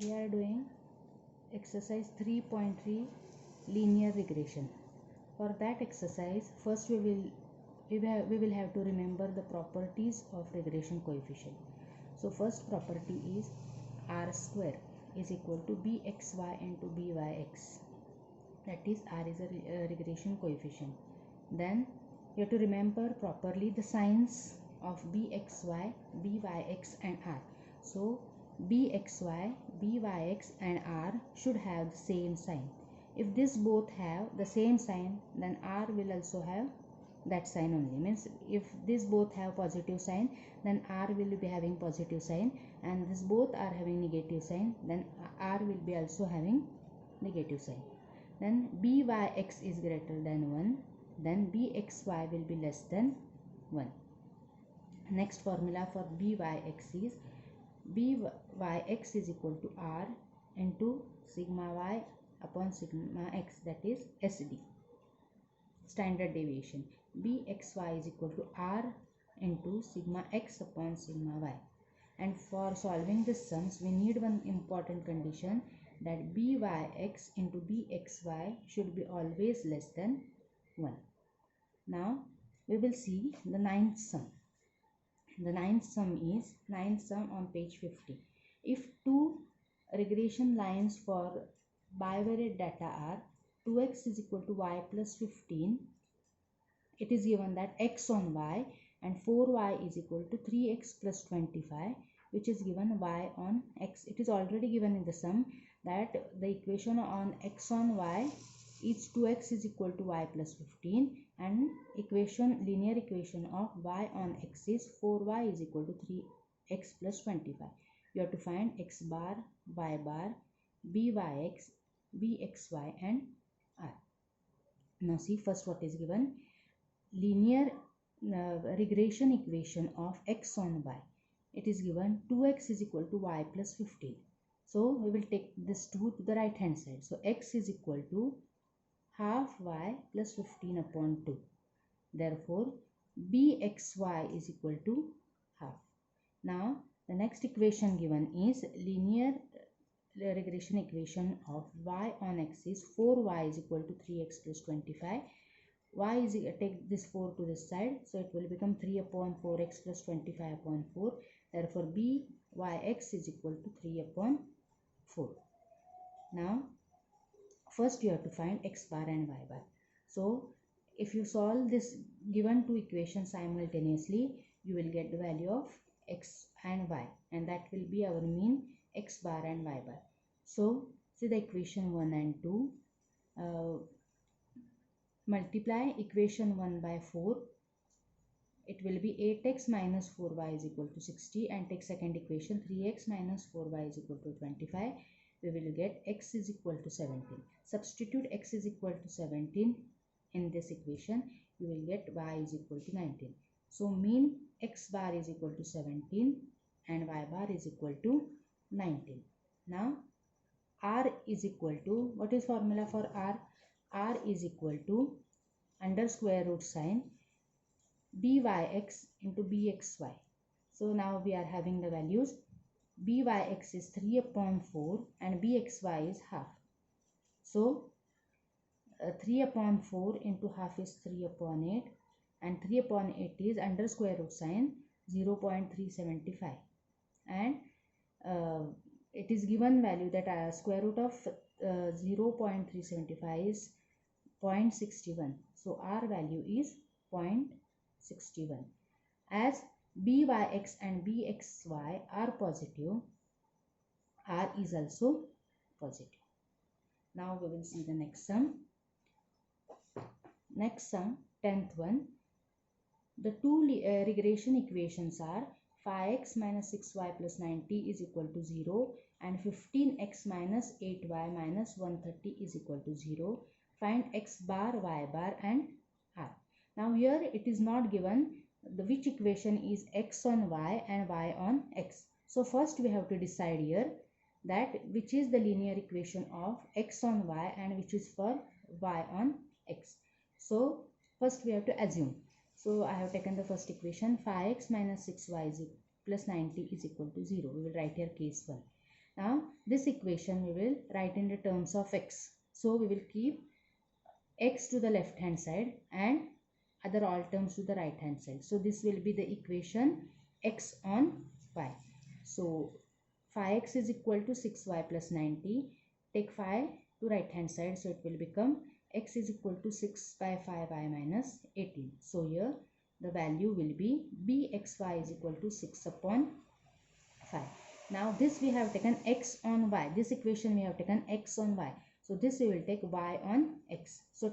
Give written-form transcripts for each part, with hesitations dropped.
we are doing exercise 3.3 linear regression. For that exercise, first we will have to remember the properties of regression coefficient. So first property is r square is equal to bxy into byx, that is r is a regression coefficient. Then you have to remember properly the signs of bxy, byx and r. So bxy, byx and r should have the same sign. If these both have the same sign, then r will also have that sign only. Means if these both have positive sign, then r will be having positive sign, and these both are having negative sign, then r will be also having negative sign. Then byx is greater than 1, then bxy will be less than 1. Next formula for byx is byx is equal to r into sigma y upon sigma x, that is SD, standard deviation. Bxy is equal to r into sigma x upon sigma y. And for solving this sums, we need one important condition, that byx into bxy should be always less than 1. Now we will see the ninth sum. The ninth sum on page 50. If two regression lines for bivariate data are 2x is equal to y plus 15, it is given that x on y and 4y is equal to 3x plus 25, which is given y on x. It is already given in the sum that the equation on x on y is 2x is equal to y plus 15, and linear equation of y on x is 4y is equal to 3x plus 25. You have to find x bar, y bar, byx, bxy and r. Now see first what is given. Linear regression equation of x on y. It is given 2x is equal to y plus 15. So we will take this 2 to the right hand side. So x is equal to half y plus 15 upon 2. Therefore bxy is equal to half. Now the next equation given is linear regression equation of y on x is 4y is equal to 3x plus 25. Y is take this 4 to this side, so it will become 3 upon 4x plus 25 upon 4. Therefore byx is equal to 3 upon 4. Now first you have to find x bar and y bar. So if you solve this given two equations simultaneously, you will get the value of x and y, and that will be our mean x bar and y bar. So see the equation 1 and 2. Multiply equation 1 by 4, it will be 8x minus 4y is equal to 60, and take second equation 3x minus 4y is equal to 25. We will get x is equal to 17. Substitute x is equal to 17 in this equation, you will get y is equal to 19. So mean x bar is equal to 17 and y bar is equal to 19. Now r is equal to, what is formula for r? R is equal to under square root sign byx into bxy. So now we are having the values. Byx is 3 upon 4 and bxy is half. So 3 upon 4 into half is 3 upon 8, and 3 upon 8 is under square root sign 0.375, and it is given value that square root of 0.375 is 0.61. So our value is 0.61. As byx and bxy are positive, r is also positive. Now we will see the next sum. Next sum, 10th one. The two regression equations are 5x minus 6y plus 90 is equal to 0 and 15x minus 8y minus 130 is equal to 0. Find x bar, y bar and r. Now here it is not given which equation is x on y and y on x. So first we have to decide here that which is the linear equation of x on y and which is for y on x. So first we have to assume. So I have taken the first equation, 5x minus 6y plus 90 is equal to 0. We will write here case 1. Now this equation we will write in the terms of x. So we will keep x to the left hand side and other all terms to the right hand side. So this will be the equation x on y. So 5x is equal to 6y plus 90. Take 5 to right hand side, so it will become x is equal to 6 by 5y minus 18. So here the value will be bxy is equal to 6 upon 5. Now this we have taken x on y. This equation we have taken x on y. So this we will take y on x. So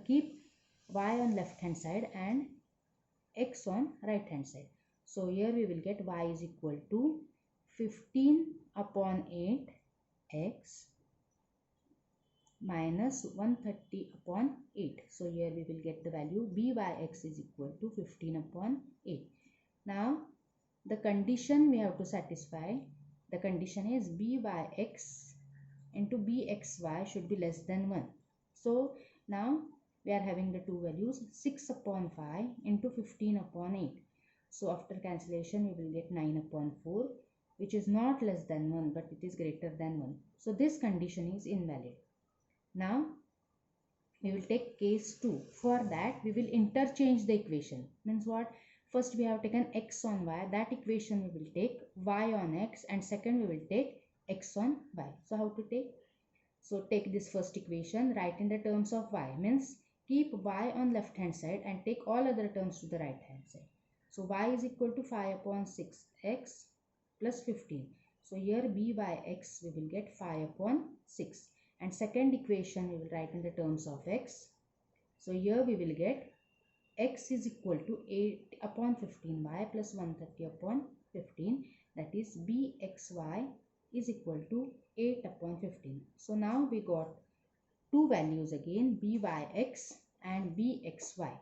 keep y on left hand side and x on right hand side. So here we will get y is equal to 15 upon 8 x minus 130 upon 8. So here we will get the value byx is equal to 15 upon 8. Now the condition we have to satisfy. The condition is byx into bxy should be less than 1. So now we are having the two values 6 upon 5 into 15 upon 8. So after cancellation we will get 9 upon 4, which is not less than 1 but it is greater than 1. So this condition is invalid. Now we will take case 2. For that we will interchange the equation. Means what? First we have taken x on y. That equation we will take y on x, and second we will take x on y. So how to take? So take this first equation, write in the terms of y. Means keep y on left hand side and take all other terms to the right hand side. So y is equal to 5 upon 6 x plus 15. So here b by x we will get 5 upon 6. And second equation we will write in the terms of x. So here we will get x is equal to 8 upon 15y plus 130 upon 15. That is bxy is equal to 8 upon 15. So now we got two values again, byx and bxy.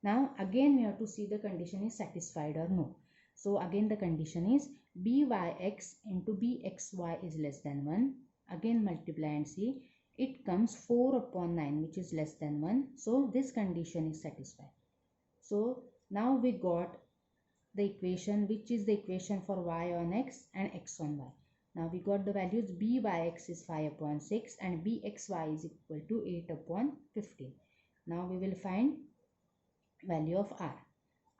Now again we have to see the condition is satisfied or no. So again the condition is byx into bxy is less than 1. Again multiply and see. It comes 4 upon 9 which is less than 1. So this condition is satisfied. So now we got the equation which is the equation for y on x and x on y. Now we got the values byx is 5 upon 6 and bxy is equal to 8 upon 15. Now we will find value of r.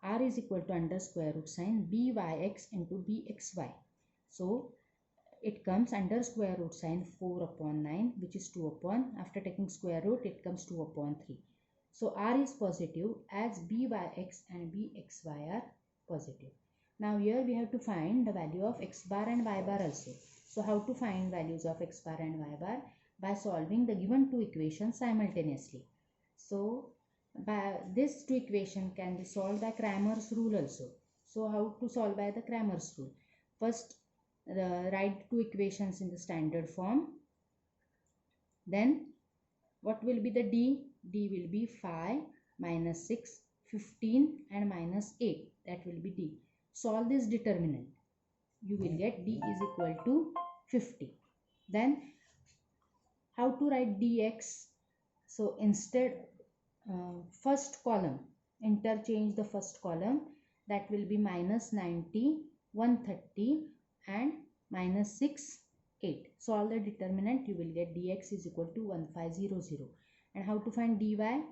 R is equal to under square root sign byx into bxy. So it comes under square root sign 4 upon 9 which is 2 upon, after taking square root it comes 2 upon 3. So r is positive as byx and bxy are positive. Now here we have to find the value of x bar and y bar also. So how to find values of x bar and y bar? By solving the given two equations simultaneously. So by this two equation can be solved by Cramer's rule also. So how to solve by the Cramer's rule? First write two equations in the standard form. Then what will be the d? D will be 5 minus 6, 15 and minus 8. That will be d. Solve this determinant. You will get d is equal to 50. Then how to write dx? So instead first column, interchange the first column. That will be minus 90, 130 and minus 6, 8. Solve the determinant. You will get dx is equal to 1500. And how to find dy?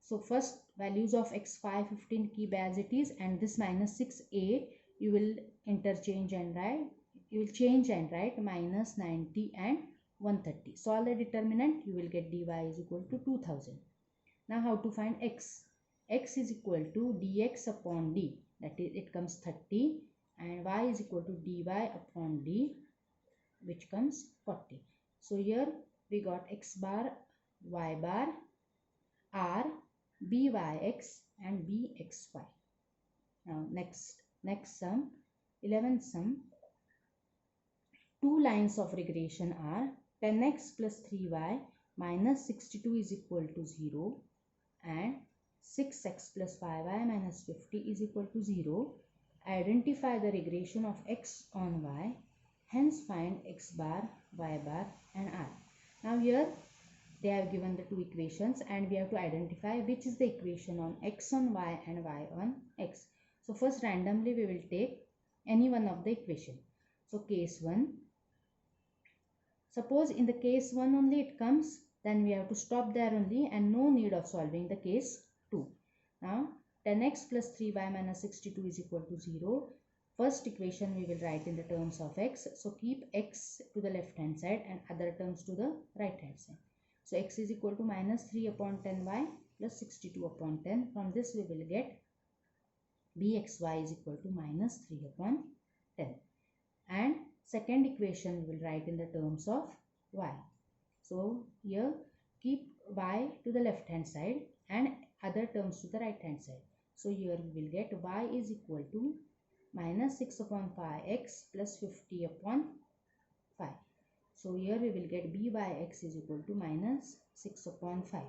So first values of x5, 15 keep as it is, and this minus 6, 8 you will interchange and write. You will change and write minus 90 and 130. Solve the determinant. You will get dy is equal to 2000. Now how to find x? X is equal to dx upon d. That is, it comes 30, and y is equal to dy upon d, which comes 40. So here we got x bar, y bar, r, byx and bxy. Now next sum, 11th sum. Two lines of regression are 10x plus 3y minus 62 is equal to 0 and 6x plus 5y minus 50 is equal to 0. Identify the regression of x on y. Hence find x bar, y bar and r. Now here they have given the two equations and we have to identify which is the equation on x on y and y on x. So first randomly we will take any one of the equation. So case 1, suppose in the case 1 only it comes, then we have to stop there only and no need of solving the case 2. Now 10x plus 3y minus 62 is equal to 0. First equation we will write in the terms of x. So keep x to the left hand side and other terms to the right hand side. So x is equal to minus 3 upon 10y plus 62 upon 10. From this we will get bxy is equal to minus 3 upon 10. And second equation we will write in the terms of y. So here keep y to the left hand side and other terms to the right hand side. So here we will get y is equal to minus 6 upon 5x plus 50 upon 5. So here we will get byx is equal to minus 6 upon 5.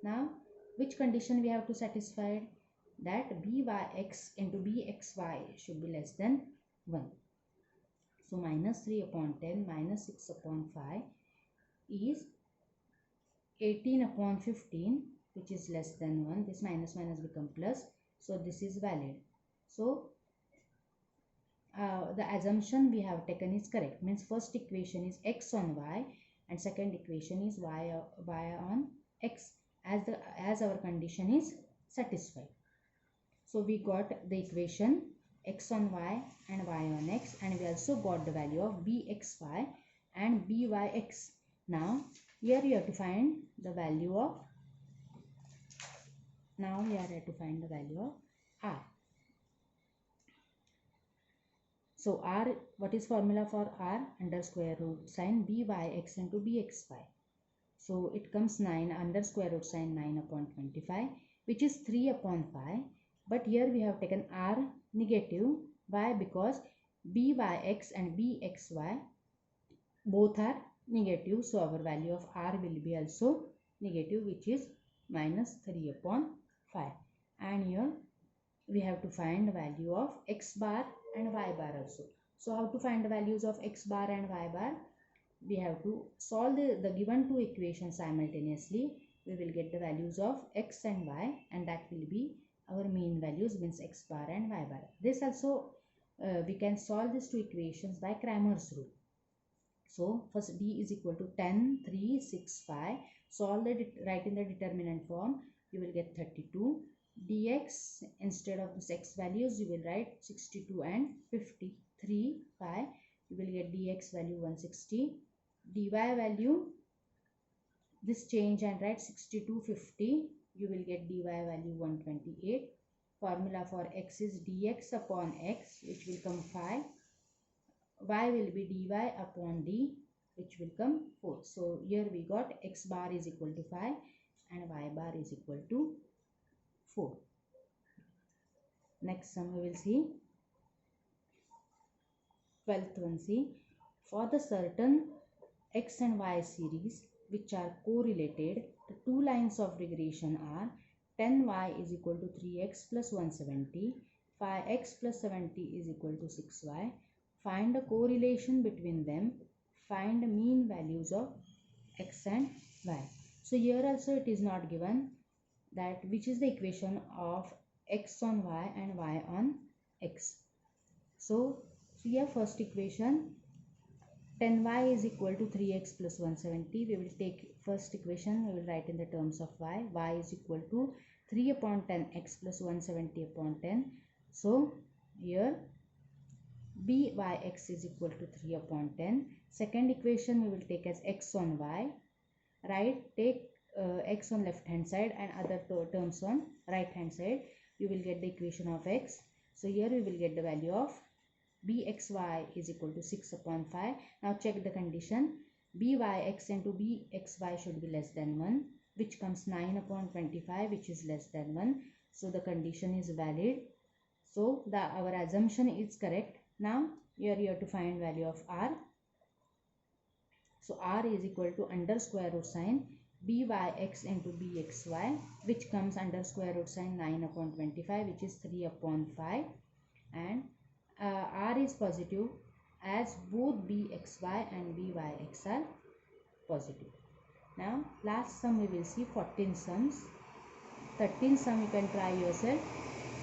Now which condition we have to satisfy? That byx into bxy should be less than 1. So minus 3 upon 10 minus 6 upon 5 is 18 upon 15, which is less than 1. This minus minus become plus. So this is valid. So the assumption we have taken is correct. Means first equation is x on y and second equation is y on x as our condition is satisfied. So we got the equation x on y and y on x, and we also got the value of bxy and byx. Now here you have to find the value of r. So r, what is formula for r? Under square root sign byx into bxy. So it comes 9 under square root sign 9 upon 25, which is 3 upon 5. But here we have taken r negative. Why? Because byx and bxy both are negative. So our value of r will be also negative, which is minus 3 upon 5. And here we have to find the value of x bar and y bar also. So how to find the values of x bar and y bar? We have to solve the given two equations simultaneously. We will get the values of x and y, and that will be our mean values, means x bar and y bar. This also we can solve these two equations by Cramer's rule. So first d is equal to 10, 3, 6, 5. Solve it, write in the determinant form. You will get 32. Dx, instead of this x values you will write 62 and 53, 5. You will get dx value 160. Dy value, this change and write 62, 50. You will get dy value 128. Formula for x is dx upon x, which will come 5. Y will be dy upon d, which will come 4. So here we got x bar is equal to 5 and y bar is equal to 4. Next sum we will see. 12th one, see. For the certain x and y series which are correlated, the two lines of regression are 10y is equal to 3x plus 170, 5x plus 70 is equal to 6y. Find the correlation between them. Find mean values of x and y. So here also it is not given that which is the equation of x on y and y on x. So here first equation 10y is equal to 3x plus 170. We will take first equation, we will write in the terms of y. Y is equal to 3 upon 10x plus 170 upon 10. So here byx is equal to 3 upon 10. Second equation we will take as x on y. Right, take x on left hand side and other terms on right hand side. You will get the equation of x. So here we will get the value of bxy is equal to 6 upon 5. Now check the condition. Byx into bxy should be less than 1, which comes 9 upon 25, which is less than 1. So the condition is valid. So our assumption is correct. Now here you have to find value of r. So r is equal to under square root sign byx into bxy, which comes under square root sign 9 upon 25, which is 3 upon 5. And r is positive as both bxy and byx are positive. Now last sum we will see 14 sums. 13 sum you can try yourself.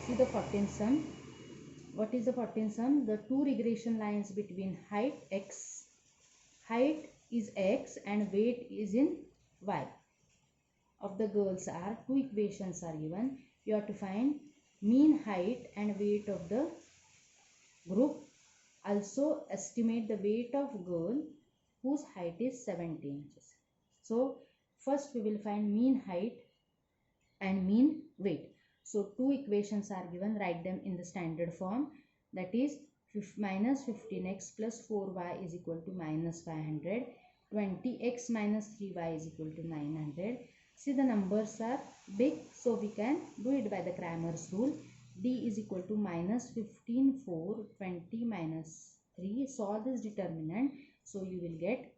See the 14 sum. what is the 14th sum? The two regression lines between height is x and weight is in y of the girls are, two equations are given. You have to find mean height and weight of the group. Also estimate the weight of girl whose height is 70 inches. So first we will find mean height and mean weight. So two equations are given, write them in the standard form, that is minus 15x plus 4y is equal to minus 500, 20x minus 3y is equal to 900. See, the numbers are big, so we can do it by the Cramer's rule. D is equal to minus 15, 4, 20 minus 3. Solve this determinant, so you will get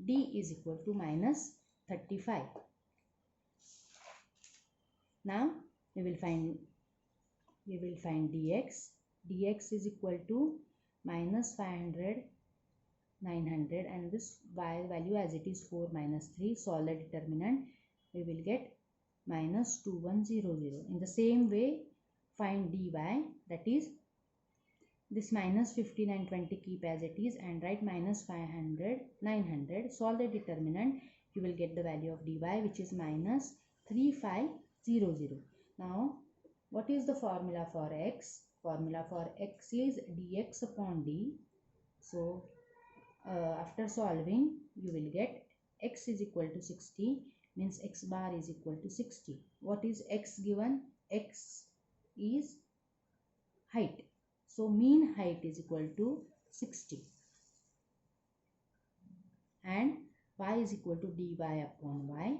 D is equal to minus 35. Now we will find dx. Dx is equal to minus 500, 900, and this y value as it is 4 minus 3. Solve the determinant, we will get minus 2100. In the same way, find dy, that is this minus 15 and 20 keep as it is and write minus 500, 900. Solve the determinant, you will get the value of dy, which is minus 3500. Now what is the formula for x? Formula for x is dx upon d. So after solving, you will get x is equal to 60, means x bar is equal to 60. What is x given? X is height. So mean height is equal to 60 and y is equal to dy upon y.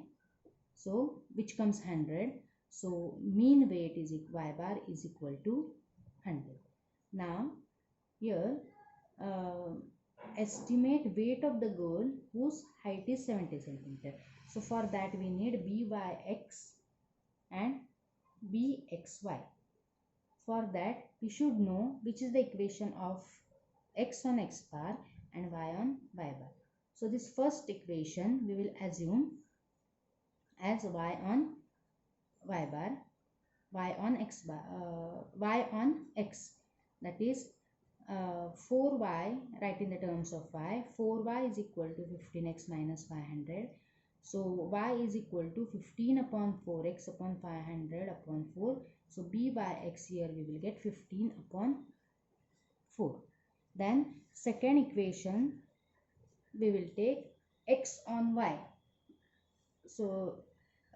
So which comes 100. So mean weight is y bar is equal to 100. Now here estimate weight of the girl whose height is 70 cm. So for that we need byx and bxy. For that we should know which is the equation of x on x bar and y on y bar. So this first equation we will assume as y on y bar, y on x bar, y on x, that is 4y, write in the terms of y. 4y is equal to 15x minus 500. So y is equal to 15 upon 4x upon 500 upon 4. So b by x here we will get 15 upon 4. Then second equation we will take x on y. So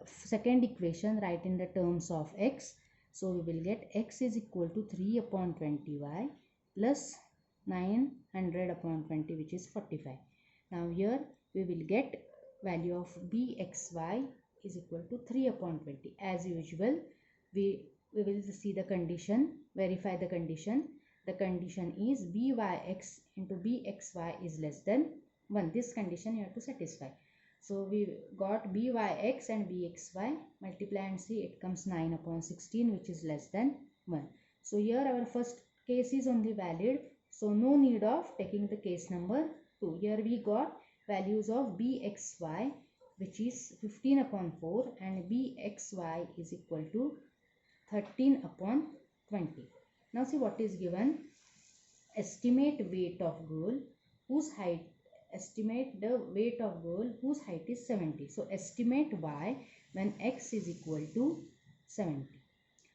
second equation write in the terms of x. So we will get x is equal to 3 upon 20y plus 900 upon 20, which is 45. Now here we will get value of bxy is equal to 3 upon 20. As usual, we will see the condition, verify the condition. The condition is byx into bxy is less than 1. This condition you have to satisfy. So we got byx and bxy, multiply and see, it comes 9 upon 16, which is less than 1. So here our first case is only valid, so no need of taking the case number 2. Here we got values of bxy, which is 15 upon 4, and bxy is equal to 13 upon 20. Now see what is given. Estimate weight of girl whose height, estimate the weight of girl whose height is 70. So estimate y when x is equal to 70.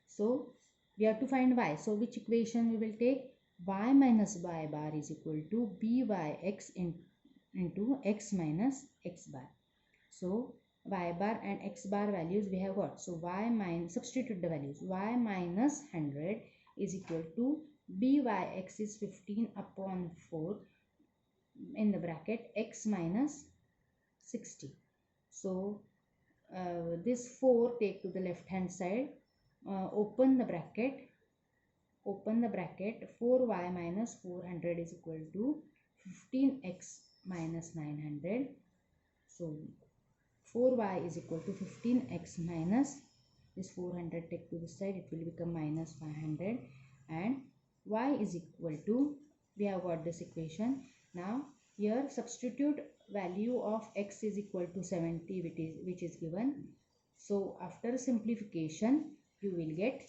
So we have to find y. So which equation we will take? Y minus y bar is equal to byx into x minus x bar. So y bar and x bar values we have got. So y minus, substitute the values. Y minus 100 is equal to byx is 15 upon 4 in the bracket x minus 60. So this 4 take to the left hand side, open the bracket, 4y minus 400 is equal to 15x minus 900. So 4y is equal to 15x minus this 400 take to this side, it will become minus 500, and y is equal to, we have got this equation. Now here substitute value of x is equal to 70, which is given. So after simplification you will get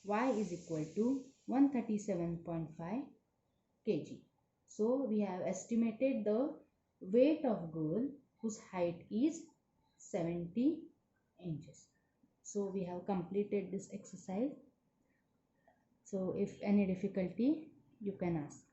y is equal to 137.5 kg. So we have estimated the weight of girl whose height is 70 inches. So we have completed this exercise. So if any difficulty, you can ask.